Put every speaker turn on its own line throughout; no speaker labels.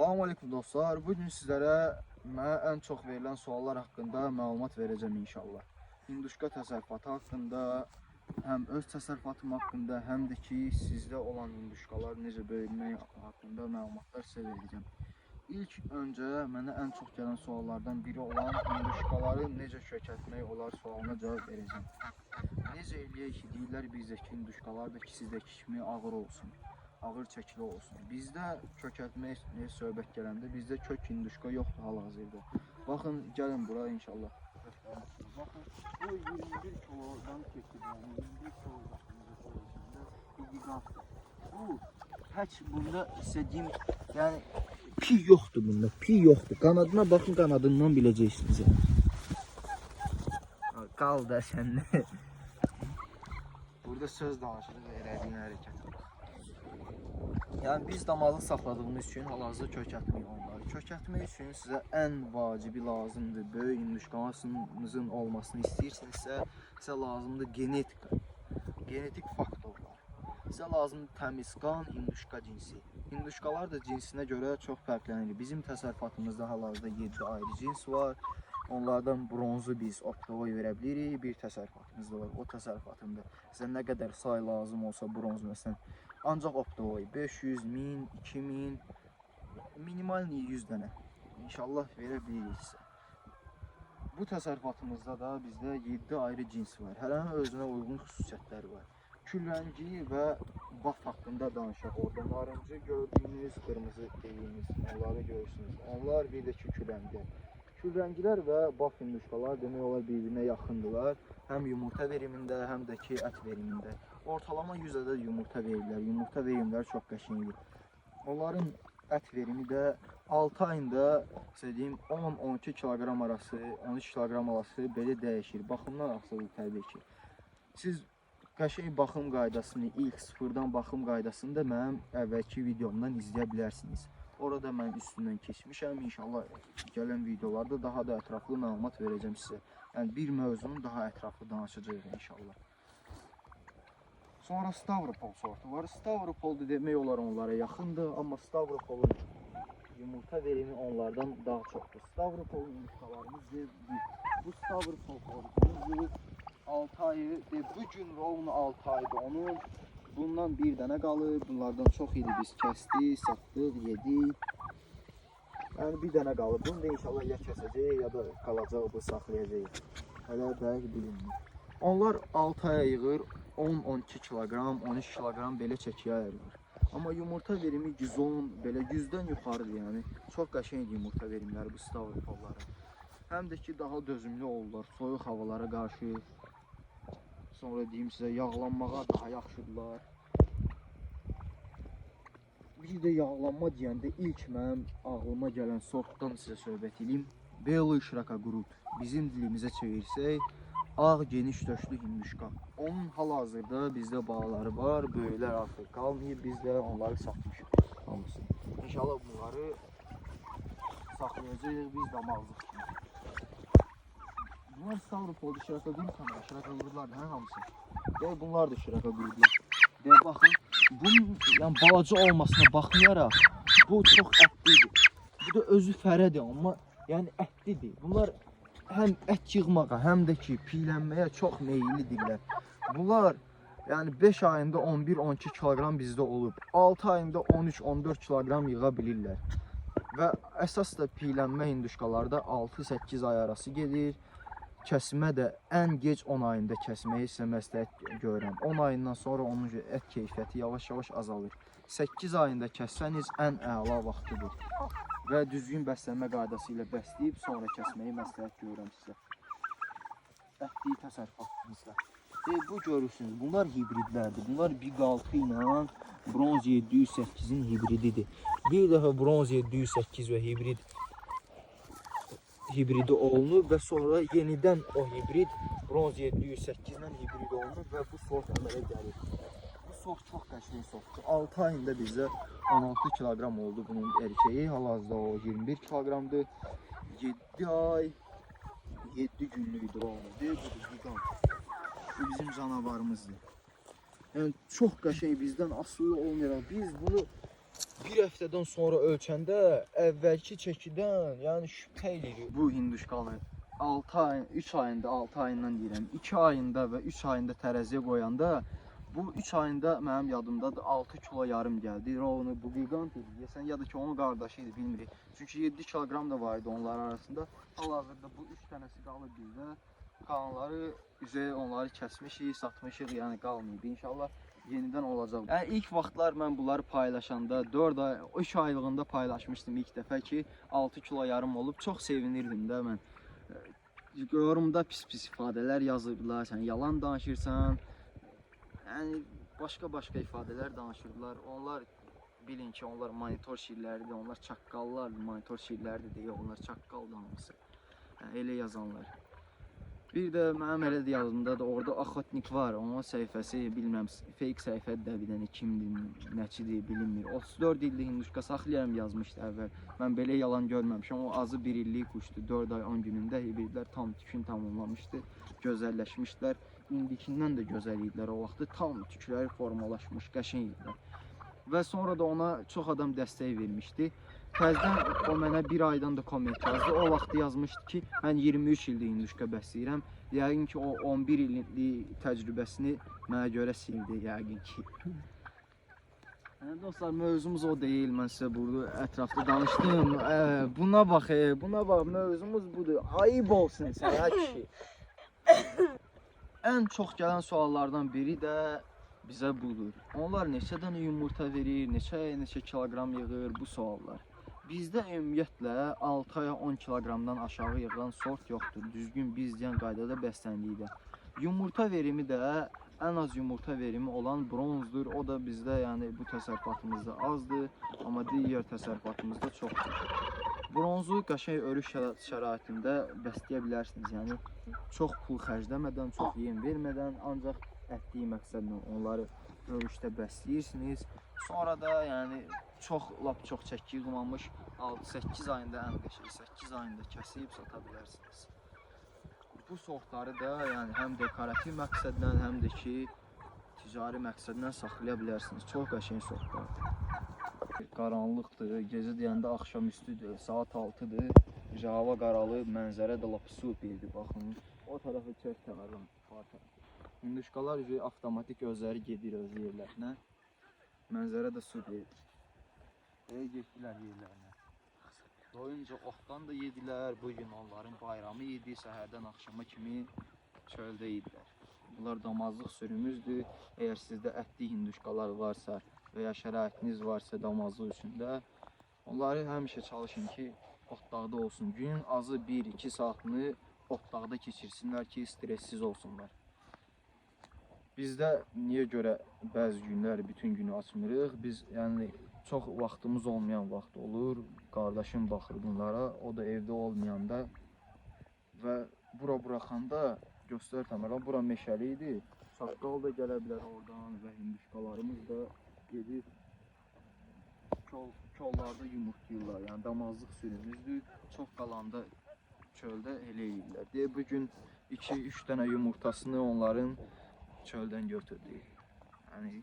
Salam aleyküm dostlar. Bugün sizlərə mənə ən çox verilən suallar haqqında məlumat verəcəm inşallah. Hinduşka təsərrüfatı haqqında, həm öz təsərrüfatım haqqında, həm də ki sizdə olan hinduşkalar necə böyümək haqqında məlumatlar sizə verəcəm. İlk öncə mənə ən çox gələn suallardan biri olan hinduşkaları necə kökəltmək olar sualına cavab verəcəm. Necə eləyək ki, deyirlər bizdəki hinduşkalar da ki sizdəki kimi ağır olsun. Ağır çəkili olsun. Bizdə kökəltmək söhbət gələndə bizdə kök hinduşka yoxdur hal-hazırda. Baxın, gəlin bura inşallah. Baxın, bu 21 kilodan çəkilən, 21 kilo bir giqantdır. Bu heç bunda sizə deyim, yəni pi yoxdur bunda, pi yoxdur. Qanadına baxın, qanadından biləcəksiniz. Qal da səndə. Burada söz danışırıq, elədiyin hərəkət. Yəni biz damazlıq saxladığımız üçün hal-hazırda kökəltmək onları. Kökəltmək üçün sizə ən vacibi lazımdır. Böyük hinduşkanızın olmasını istəyirsinizsə, sizə lazımdır genetik faktorlar. Sizə lazımdır təmiz qan, hinduşka cinsi. Hinduşkalar da cinsinə görə çox fərqlənir. Bizim təsərrüfatımızda hal-hazırda 7 ayrı cins var. Onlardan bronzu biz optovoy verə bilirik. Bir təsərrüfatımız da var. O təsərrüfatında sizə nə qədər say lazım olsa bronz məsələn, ancaq optovoy 500, 1000, 2000, minimal 100 dənə inşallah verə bilirik sizə. Bu təsərrüfatımızda da bizdə 7 ayrı cins var. Hərənin özünə uyğun xüsusiyyətləri var. Kül rəngi və baf haqqında danışaq. Orada narıncı gördüyünüz, qırmızı dediyimiz onları görürsünüz. Onlar bir də ki kül rəngi. Kül rənglər və baf hinduşkalar demək olar bir-birinə yaxındılar. Həm yumurta verimində, həm də ki ət verimində. Ortalama 100 ədəd yumurta verirlər. Yumurta verimləri çox qəşəngdir. Onların ət verimi də 6 ayında deyim 10-12 kiloqram arası, 13 kiloqram arası belə dəyişir. Baxımdan asılıdır təbii ki. Siz qəşəng baxım qaydasını, ilk sıfırdan baxım qaydasını da mənim əvvəlki videomdan izləyə bilərsiniz. Orada mən üstündən keçmişəm. İnşallah gələn videolarda daha da ətraflı məlumat verəcəm sizə. Yəni bir mövzunu daha ətraflı danışacağıq inşallah. Sonra Stavropol sortu var. Stavropol demək olar onlara yaxındır, amma Stavropolun yumurta verimi onlardan daha çoxdur. Stavropol yumurtalarımız bu Stavropol sortumuz 6 ayı, bu gün rovnu 6 aydı onun. Bundan bir dənə qalıb, bunlardan çox idi biz kəsdik, satdıq, yedik. Yəni bir dənə qalıb, bunu da inşallah ya kəsəcək, ya da qalacaq, bu saxlayacaq. Hələ dəqiq bilinmir. Onlar 6 aya yığır, 10-12 kiloqram, 13 kiloqram belə çəkiyə ayırır. Amma yumurta verimi 110, belə 100-dən yuxarıdır yəni. Çox qəşəng yumurta verimləri bu stavropollara. Həm də ki daha dözümlü olurlar, soyuq havalara qarşı. Sonra deyim sizə, yağlanmağa daha yaxşıdırlar. Bir də yağlanma deyəndə ilk mənim ağlıma gələn sortdan sizə söhbət edeyim. Belый şirokogrud. Bizim dilimizə çevirsək, ağ geniş döşlü hinduşka. Onun hal-hazırda bizdə bağları var, böyüklər artıq qalmayıb, biz də onları satmışıq hamısını. İnşallah bunları saxlayacağıq biz damazlıq kimi. Bunlar stavropoldu, şirokogrud sanırım, şirokogrudlar hə hamısı. Deyək bunlar da şirokogrudlar. Deyək baxın, bunun yəni balaca olmasına baxmayaraq bu çox ətlidir. Bu da özü fərədir, amma yəni ətlidir. Bunlar həm ət yığmağa, həm də ki piylənməyə çox meyillidirlər. Bunlar yəni 5 ayında 11-12 kiloqram bizdə olub. 6 ayında 13-14 kiloqram yığa bilirlər. Və əsas da piylənmə hinduşkalarda 6-8 ay arası gedir. Kəsmə də ən gec 10 ayında kəsməyi sizə məsləhət görürəm. 10 ayından sonra onun ət keyfiyyəti yavaş-yavaş azalır. 8 ayında kəssəniz ən əla vaxtıdır. Və düzgün bəslənmə qaydası ilə bəsləyib sonra kəsməyi məsləhət görürəm sizə. Ətliyi təsərrüfatınızda. Bu görürsünüz, bunlar hibridlərdir. Bunlar Big 6 ilə Bronz 708-in hibrididir. Bir dəfə Bronz 708 və hibridi olunub və sonra yenidən o hibrid Bronz 708 ilə hibrid olunub və bu sort əmələ gəlir. Bu sort çox qəşəng sortdur. 6 ayında bizdə 16 kiloqram oldu bunun erkeği. Hal-hazırda o 21 kiloqramdır. 7 ay 7 günlükdür olmadı. Bu bizim canavarımızdır. Yəni çox qəşəng bizdən asılı olmayaraq biz bunu bir həftədən sonra ölçəndə əvvəlki çəkidən, yəni şübhə edirik. Bu hinduşkanı 6 ay, 3 ayında, 6 ayından deyirəm, 2 ayında və 3 ayında tərəziyə qoyanda bu 3 ayında mənim yadımdadır 6 kilo yarım gəldi. Rovnu bu gigant idi. Deyəsən ya da ki onun qardaşı idi, bilmirik. Çünki 7 kilogram da var idi onlar arasında. Hal-hazırda bu 3 dənəsi qalır bizdə. Qalanları üzə onları kəsmişik, satmışıq, yəni qalmayıb. İnşallah yenidən olacaq. Yəni ilk vaxtlar mən bunları paylaşanda 4 ay, 3 aylığında paylaşmışdım ilk dəfə ki 6 kilo yarım olub. Çox sevinirdim də mən. Yorumda pis-pis ifadələr yazırdılar. Sən yalan danışırsan. Yəni başqa ifadələr danışırdılar. Onlar bilin ki, onlar monitor şirləridir. Onlar çaqqallardır. Monitor şirləridir deyə onlar çaqqal danışır. Yəni elə yazanlar. Bir də mənim elə də yazımdadır, orada Axotnik var, onun səhifəsi, bilməm, fake səhifədir də, bir dənə kimdir, nəçidir, bilinmir. 34 illik hinduşka saxlayarım yazmışdı əvvəl. Mən belə yalan görməmişəm, o azı 1 illik quşdu, 4 ay 10 günündə hibridlər tam tükün tamamlamışdı, gözəlləşmişdilər. İndikindən də gözəl idilər o vaxtı, tam tükləri formalaşmış, qəşəng idilər. Və sonra da ona çox adam dəstək vermişdi. Təzədən o mənə bir aydan da komment yazdı. O vaxt yazmışdı ki, mən 23 ildir hinduşka bəsləyirəm. Yəqin ki, o 11 illik təcrübəsini mənə görə sildi, yəqin ki. Dostlar, mövzumuz o deyil. Mən sizə burada ətrafda danışdım. Buna bax, mövzumuz budur. Ayıb olsun sənə kişi. Ən çox gələn suallardan biri də bizə budur. Onlar neçə dənə yumurta verir, neçə kilogram yığır, bu suallar. Bizdə ümumiyyətlə 6 aya 10 kiloqramdan aşağı yığılan sort yoxdur. Düzgün biz deyən qaydada bəsləndikdə. Yumurta verimi də ən az yumurta verimi olan bronzdur. O da bizdə yəni bu təsərrüfatımızda azdır, amma digər təsərrüfatımızda çoxdur. Bronzu qəşəng örüş şəraitində bəsləyə bilərsiniz. Yəni çox pul xərcləmədən, çox yem vermədən, ancaq ətdiyi məqsədlə onları örüşdə bəsləyirsiniz. Sonra da yəni lap çox çəki yığılmamış 6-8 ayında ən qəşəng 8 ayında kəsib sata bilərsiniz. Bu sortları da yəni həm dekorativ məqsədlə, həm də ki ticari məqsədlə saxlaya bilərsiniz. Çox qəşəng sortlardır. Qaranlıqdır, gecə deyəndə axşamüstüdür, saat 6-dır. Hava qaralıb, mənzərə də lap superdir, baxın. O tərəfə çək kənardan. Hinduşkalar avtomatik özləri gedir öz yerlərinə. Mənzərə də superdir. Getdilər yerlərinə. Doyunca otdan da yedilər. Bugün onların bayramı idi. Səhərdən axşama kimi çöldə idilər. Bunlar damazlıq sürümüzdür. Əgər sizdə ətli hinduşkalar varsa və ya şəraitiniz varsa damazlıq üçündə, onları həmişə çalışın ki, otdaqda olsun. Günün azı 1-2 saatını otdaqda keçirsinlər ki, stressiz olsunlar. Bizdə niyə görə bəzi günlər bütün günü açmırıq? Biz yəni çox vaxtımız olmayan vaxt olur. Qardaşım baxır bunlara, o da evdə olmayanda və bura buraxanda göstərirəm. Bura meşəli idi. Çaqqal da gələ bilər oradan və hinduşkalarımız da gedir. Kollarda yumurtlayırlar. Yəni damazlıq sürümüzdür. Çox qalanda çöldə elə edirlər. Deyə bugün 2-3 dənə yumurtasını onların çöldən götürdük. Yəni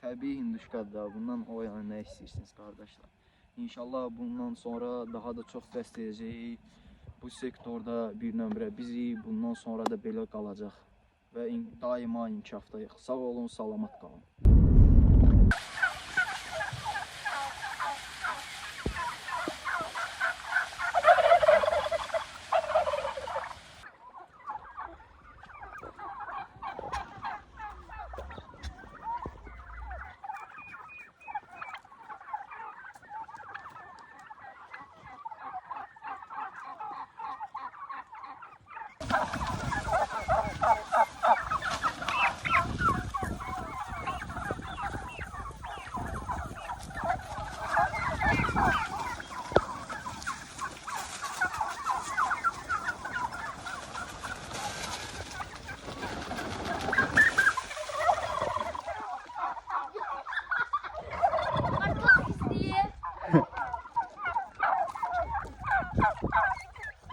təbii hinduşkadır da, bundan o yana nə istəyirsiniz qardaşlar. İnşallah bundan sonra daha da çox bəsləyəcəyik. Bu sektorda bir nömrə bizik, bundan sonra da belə qalacaq və daima inkişafdayıq. Sağ olun, salamat qalın.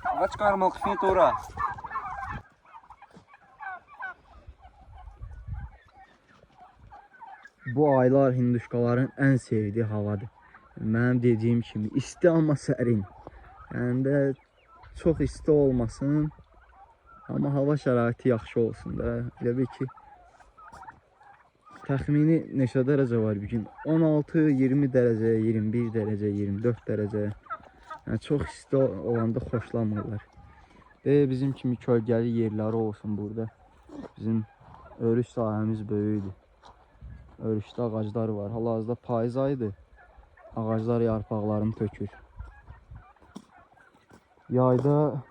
Hava çıkarma kısmet ora.
Bu aylar hinduşkaların ən sevdiyi havadır. Mənim dediyim kimi isti amma sərin. Yəni də çox isti olmasın, amma hava şəraiti yaxşı olsun da. Elə bil ki təxmini neçə dərəcə var bu gün? 16, 20 dərəcə, 21 dərəcə, 24 dərəcə. Yəni çox isti olanda xoşlamırlar. Bizim kimi kölgəli yerləri olsun burada. Bizim örüş sahəmiz böyükdür. Örüşdə ağaclar var. Hal-hazırda payız ayıdır. Ağaclar yarpaqlarını tökür. Yayda